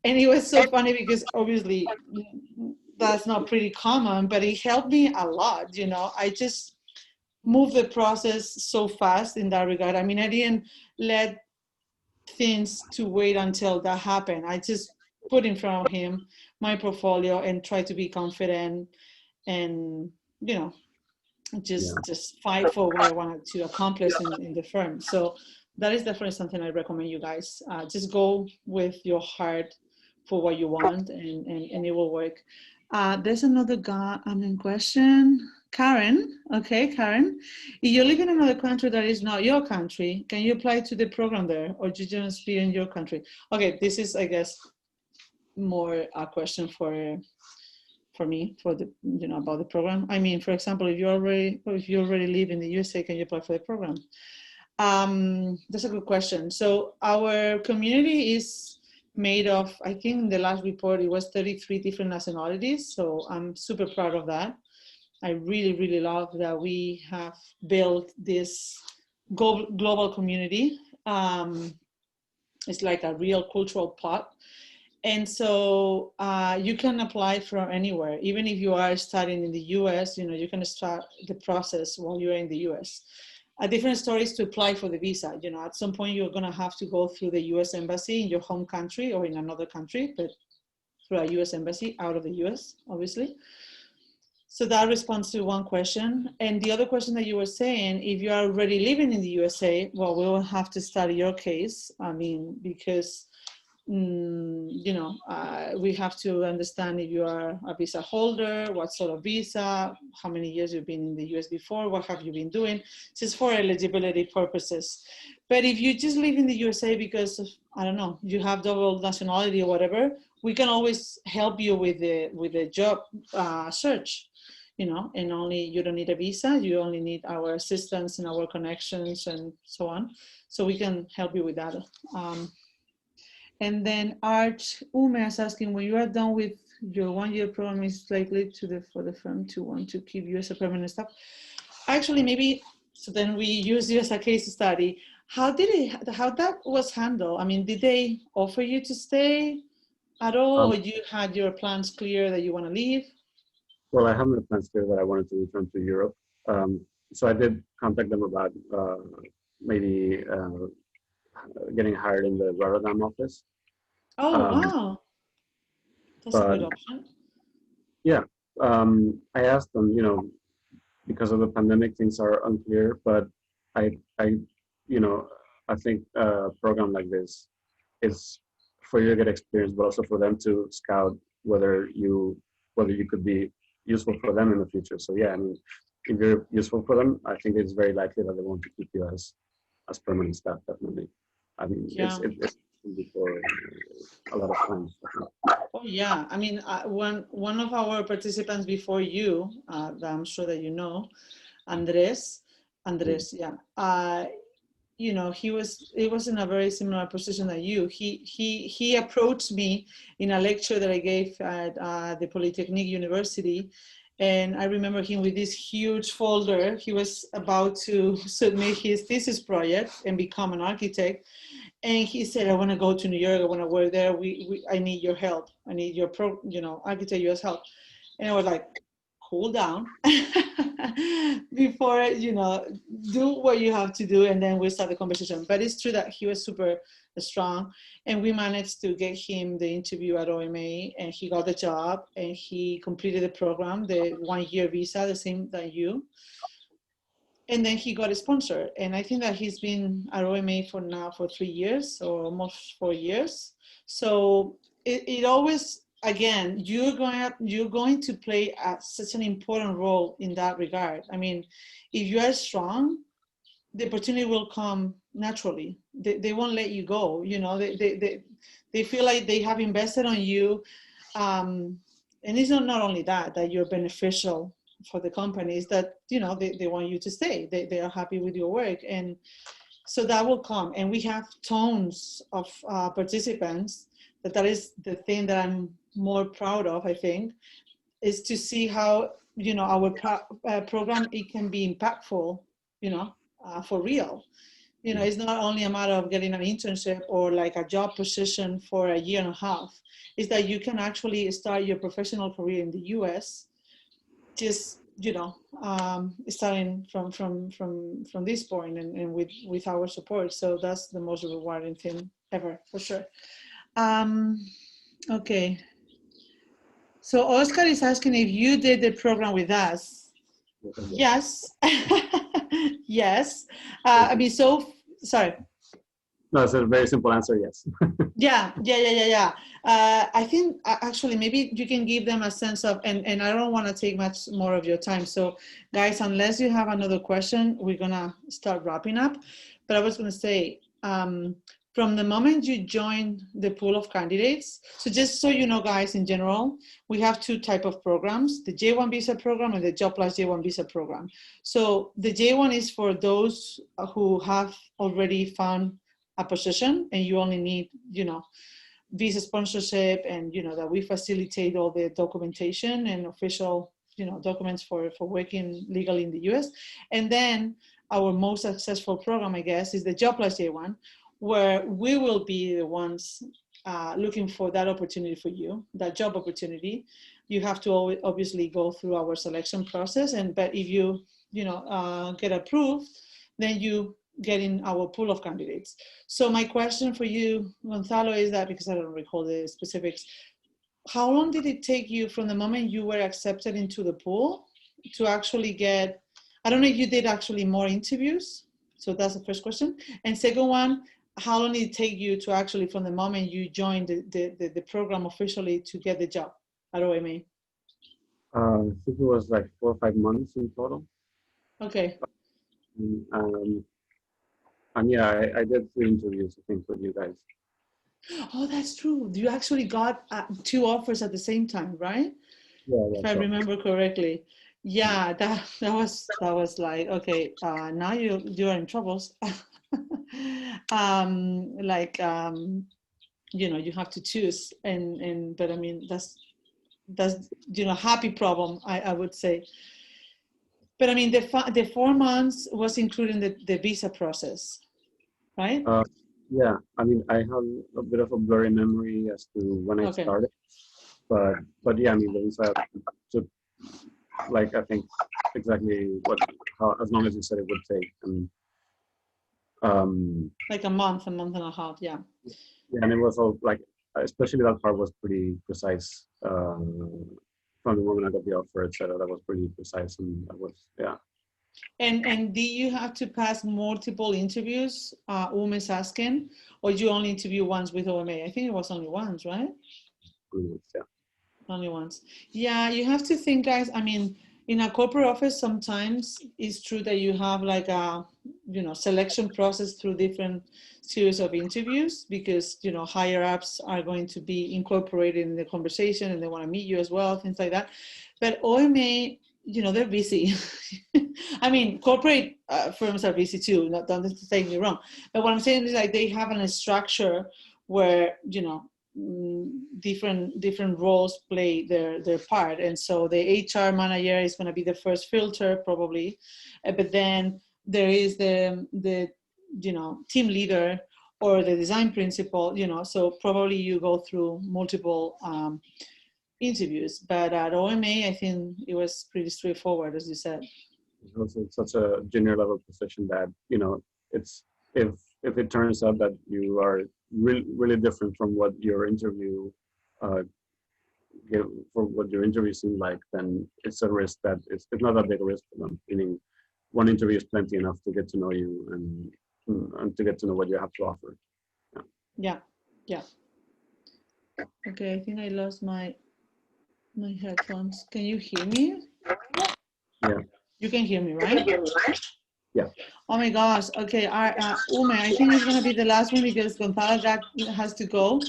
And it was so funny because obviously that's not pretty common, but it helped me a lot. You know, I just moved the process so fast in that regard. I mean, I didn't let things to wait until that happened. I just put in front of him my portfolio and try to be confident and, you know, just fight for what I wanted to accomplish in the firm. So that is definitely something I recommend you guys. Just go with your heart for what you want, and it will work. There's another question. Karen, okay, Karen. If you live in another country that is not your country, can you apply to the program there, or you just be in your country? Okay, this is, I guess, more a question for me, for the, you know, about the program. I mean, for example, if you already live in the USA, can you apply for the program? That's a good question. So our community is made of, I think in the last report, it was 33 different nationalities. So I'm super proud of that. I really, really love that we have built this global community. It's like a real cultural pot. And so you can apply from anywhere. Even if you are studying in the US, you know, you can start the process while you're in the US. A different story is to apply for the visa. You know, at some point you're going to have to go through the U.S. embassy in your home country or in another country, but through a U.S. embassy out of the U.S., obviously. So that responds to one question. And the other question that you were saying, if you are already living in the USA, well, we will have to study your case. I mean, because, you know, we have to understand if you are a visa holder, what sort of visa, how many years you've been in the US before, what have you been doing, just for eligibility purposes. But if you just live in the USA because of, I don't know, you have double nationality or whatever, we can always help you with the job search. You know, and only, you don't need a visa, you only need our assistance and our connections and so on. So we can help you with that. And then Art Ume is asking, when you are done with your 1-year program, is likely for the firm to want to keep you as a permanent staff? Actually, maybe, so then we use you as a case study. How that was handled? I mean, did they offer you to stay at all, or you had your plans clear that you want to leave?
Well, I have my plans clear that I wanted to return to Europe. So I did contact them about maybe getting hired in the Rotterdam office.
Oh, wow. That's a good option.
Yeah. I asked them, you know, because of the pandemic, things are unclear, but I you know, I think a program like this is for you to get experience, but also for them to scout whether you could be useful for them in the future. So yeah, I mean, if you're useful for them, I think it's very likely that they want to keep you as permanent staff, definitely. I mean, yeah. It's for a lot of time.
Oh yeah, I mean, one of our participants before you, that I'm sure that you know, Andres, yeah. You know, he was in a very similar position than you. He approached me in a lecture that I gave at the Polytechnic University, and I remember him with this huge folder. He was about to submit his thesis project and become an architect, and he said, "I want to go to New York. I want to work there. I need your help. I need your architect US help." And I was like, cool down before, you know, do what you have to do, and then we start the conversation. But it's true that he was super strong, and we managed to get him the interview at OMA, and he got the job, and he completed the program, the 1-year visa, the same that you. And then he got a sponsor, and I think that he's been at OMA for 3 years or almost 4 years. So it always, again, you're going to play such an important role in that regard. I mean, if you are strong, the opportunity will come naturally. They won't let you go. You know, they feel like they have invested on you, and it's not only that you're beneficial for the companies, that, you know, they want you to stay. They are happy with your work, and so that will come. And we have tons of participants. That is the thing that I'm more proud of, I think, is to see how, you know, our program, it can be impactful, you know, for real. You know, it's not only a matter of getting an internship or like a job position for 1.5 years. It's that you can actually start your professional career in the US, just, you know, starting from this point, and with our support. So that's the most rewarding thing ever, for sure. Okay. So Oscar is asking if you did the program with us. Yes. Yes. I mean, so, sorry.
No, it's a very simple answer, yes.
Yeah. I think actually maybe you can give them a sense of, and I don't want to take much more of your time. So guys, unless you have another question, we're gonna start wrapping up. But I was gonna say, from the moment you join the pool of candidates, so just so you know, guys, in general, we have 2 types of programs, the J1 visa program and the Job Plus J1 visa program. So the J1 is for those who have already found a position, and you only need, you know, visa sponsorship, and, you know, that we facilitate all the documentation and official, you know, documents for working legally in the US. And then our most successful program, I guess, is the Job Plus J1, where we will be the ones looking for that opportunity for you, that job opportunity. You have to obviously go through our selection process, but if you know, get approved, then you get in our pool of candidates. So my question for you, Gonzalo, is that, because I don't recall the specifics, how long did it take you from the moment you were accepted into the pool to actually get, I don't know if you did actually more interviews. So that's the first question. And second one, how long did it take you to actually, from the moment you joined the program officially, to get the job at OMA?
I think it was like 4 or 5 months in total.
Okay.
And yeah, I did 3 interviews, I think, with you guys.
Oh, that's true. You actually got 2 offers at the same time, right?
Yeah,
if I remember correctly. Yeah, that was like, okay, now you're in troubles. You have to choose, but I mean that's happy problem, I would say. But I mean the 4 months was including the visa process, right?
Yeah, I mean I have a bit of a blurry memory as to when I started, but yeah, I mean the visa took, like, I think exactly as long as you said it would take, and
like a month and a half, yeah.
Yeah, and it was all like, especially that part was pretty precise. From the moment I got the offer, etc., that was pretty precise, and that was, yeah.
And do you have to pass multiple interviews? UMA is asking, or you only interview once with OMA? I think it was only once, right?
Yeah.
Only once. Yeah, you have to think, guys. I mean, in a corporate office, sometimes it's true that you have like a, selection process through different series of interviews, because, higher ups are going to be incorporated in the conversation and they want to meet you as well, things like that. But OMA, they're busy. I mean, corporate firms are busy too, don't take me wrong. But what I'm saying is, like, they have a structure where, different roles play their part, and so the HR manager is going to be the first filter probably, but then there is the team leader or the design principal, so probably you go through multiple interviews. But at OMA, I think it was pretty straightforward, as you said.
Also, it's such a junior level position that, it's, if it turns out that you are really different from what your interview seemed like, then it's a risk that it's not that big a risk for them. Meaning, one interview is plenty enough to get to know you and to get to know what you have to offer.
Yeah. Okay, I think I lost my headphones. Can you hear me?
Yeah.
You can hear me, right?
Yeah.
Oh my gosh. Okay, Ume, I think it's going to be the last one because Gonzalo has to go.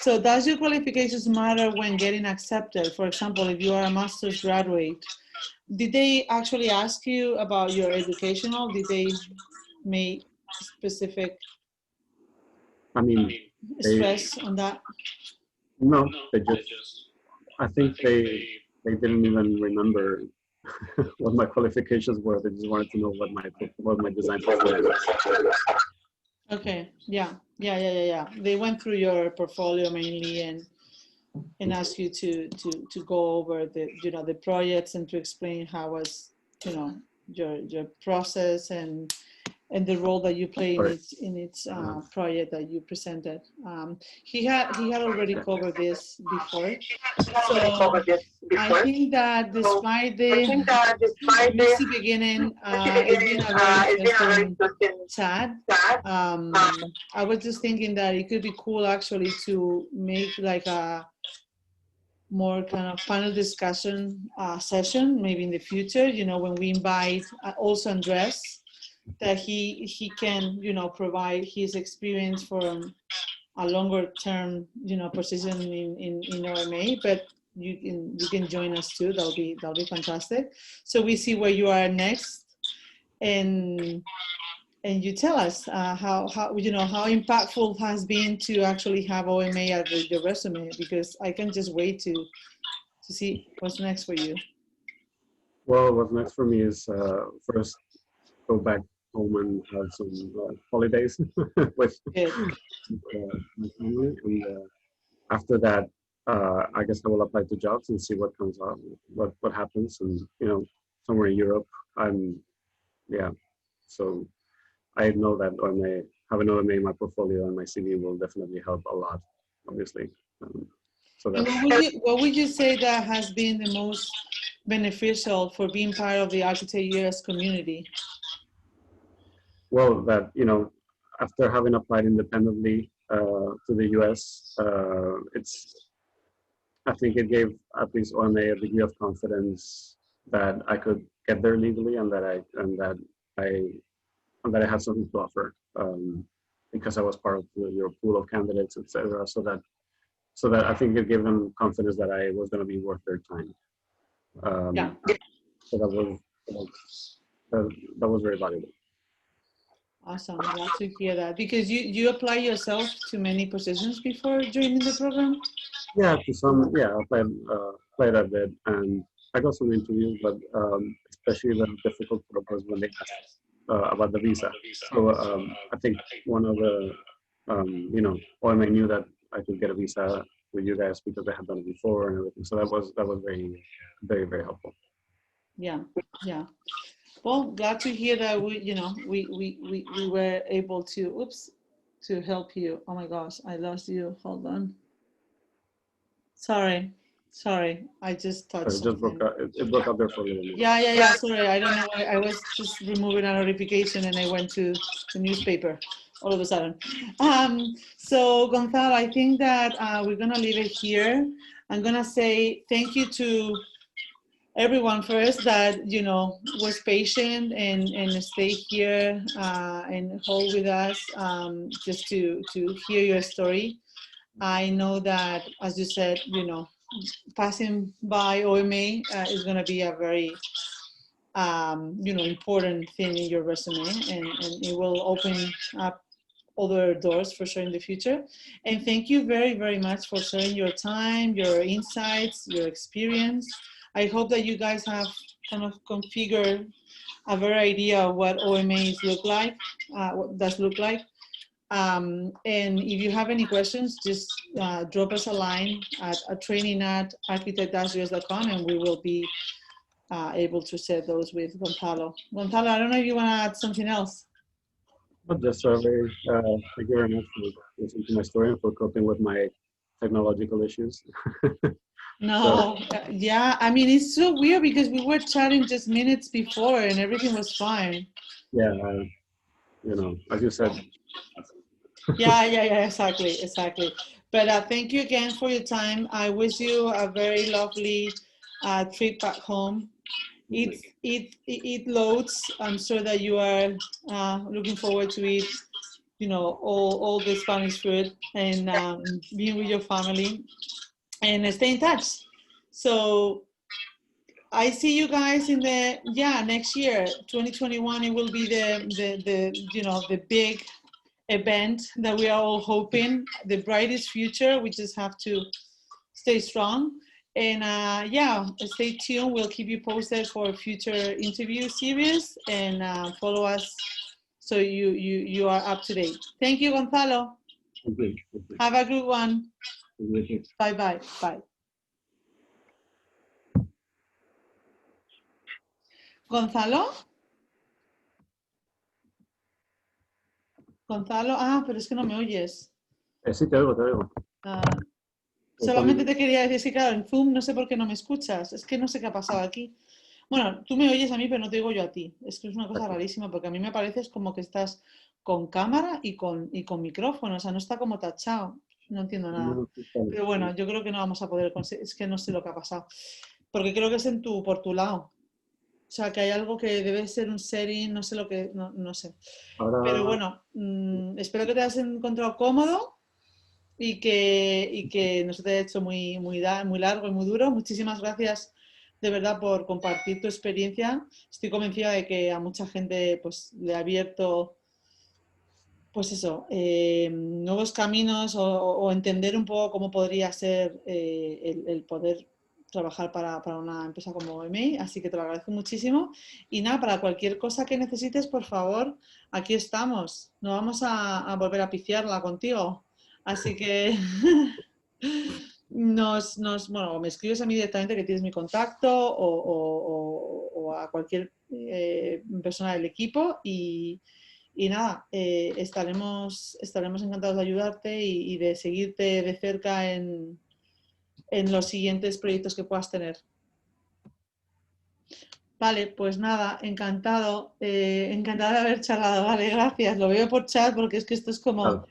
So does your qualifications matter when getting accepted? For example, if you are a master's graduate, did they actually ask you about your educational? Did they make specific stress on that?
No, I think they didn't even remember what my qualifications were. They just wanted to know what my design portfolio was.
Okay. Yeah. They went through your portfolio mainly and asked you to go over the projects and to explain how was your process and the role that you play in its project that you presented. He had already covered this before. So I think that despite the messy beginning, it's been a very interesting chat. I was just thinking that it could be cool actually to make like a more kind of panel discussion session maybe in the future, when we invite also Andres, that he can provide his experience from a longer term position in OMA, but you can join us too. That'll be fantastic. So we see where you are next, and you tell us how impactful it has been to actually have OMA at your resume, because I can just wait to see what's next for you.
Well, what's next for me is first go back home and have some holidays with my family, and after that, I guess I will apply to jobs and see what comes up, what happens, and somewhere in Europe. So I know that having OMA in my portfolio and my CV will definitely help a lot, obviously. So
And
that's,
what would you say that has been the most beneficial for being part of the Architect US community?
well, that, you know, after having applied independently to the US, I think it gave at least OMA a degree of confidence that I could get there legally and that I had something to offer, because I was part of your pool of candidates, etc. So that I think it gave them confidence that I was going to be worth their time.
Yeah.
So that was very valuable.
Awesome. Glad to hear that. Because you apply yourself to many positions before joining the program?
Yeah, to some, yeah, I played a bit, and I got some interviews, but especially the difficult part was when they asked about the visa. So I think one of the, you know, OMA knew that I could get a visa with you guys because I had done it before and everything. So that was very, very, very helpful.
Yeah, yeah. Well, glad to hear that we were able to help you. Oh my gosh, I lost you. Hold on. Sorry. I just touched
It just broke out. It broke out there for a little bit.
Yeah. Sorry, I don't know why. I was just removing a notification and I went to the newspaper all of a sudden. So Gonzalo, I think that we're gonna leave it here. I'm gonna say thank you to everyone first that was patient and stay here and hold with us just to hear your story. I know that, as you said, passing by OMA is going to be a very important thing in your resume, and it will open up other doors for sure in the future. And thank you very, very much for sharing your time, your insights, your experience. I hope that you guys have kind of configured a better idea of what OMAs look like, what does look like. And if you have any questions, just drop us a line at training@architect-us.com, and we will be able to share those with Gonzalo. Gonzalo, I don't know if you want to add something else.
But just thank you very much for listening to my story and for coping with my technological issues.
No, yeah, I mean, it's so weird because we were chatting just minutes before and everything was fine.
Yeah, as you said.
Yeah, exactly. But thank you again for your time. I wish you a very lovely trip back home. It loads. I'm sure that you are looking forward to eat, all the Spanish food and being with your family, and stay in touch. So I see you guys in the next year, 2021. It will be the big event that we are all hoping, the brightest future. We just have to stay strong. And stay tuned. We'll keep you posted for future interview series, and follow us so you are up to date. Thank you, Gonzalo.
Okay.
Have a good one.
Okay.
Bye. Gonzalo, pero es que no me oyes.
Sí, te oigo.
Solamente te quería decir, claro, en Zoom no sé por qué no me escuchas. Es que no sé qué ha pasado aquí. Bueno, tú me oyes a mí, pero no te oigo yo a ti. Es que es una cosa rarísima, porque a mí me pareces como que estás con cámara y con micrófono. O sea, no está como tachado. No entiendo nada. Pero bueno, yo creo que no vamos a poder conseguir. Es que no sé lo que ha pasado. Porque creo que es por tu lado. O sea, que hay algo que debe ser un setting, no sé lo que, no sé. Pero bueno, espero que te hayas encontrado cómodo y que no se te haya hecho muy largo y muy duro. Muchísimas gracias de verdad por compartir tu experiencia. Estoy convencida de que a mucha gente pues le ha abierto pues eso, nuevos caminos o entender un poco cómo podría ser el poder trabajar para una empresa como OMA, así que te lo agradezco muchísimo. Y nada, para cualquier cosa que necesites, por favor, aquí estamos. No vamos a volver a piciarla contigo. Así que bueno, me escribes a mí directamente, que tienes mi contacto, o a cualquier persona del equipo, y Y nada, estaremos encantados de ayudarte y de seguirte de cerca en los siguientes proyectos que puedas tener. Vale, pues nada, encantado de haber charlado, vale, gracias. Lo veo por chat porque es que esto es como...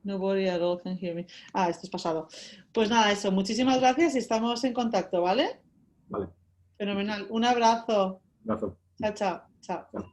Nobody at all can hear me. Esto es pasado. Pues nada, eso, muchísimas gracias y estamos en contacto, ¿vale?
Vale.
Fenomenal. Un abrazo.
Abrazo.
Chao, chao. Chao.
Chao.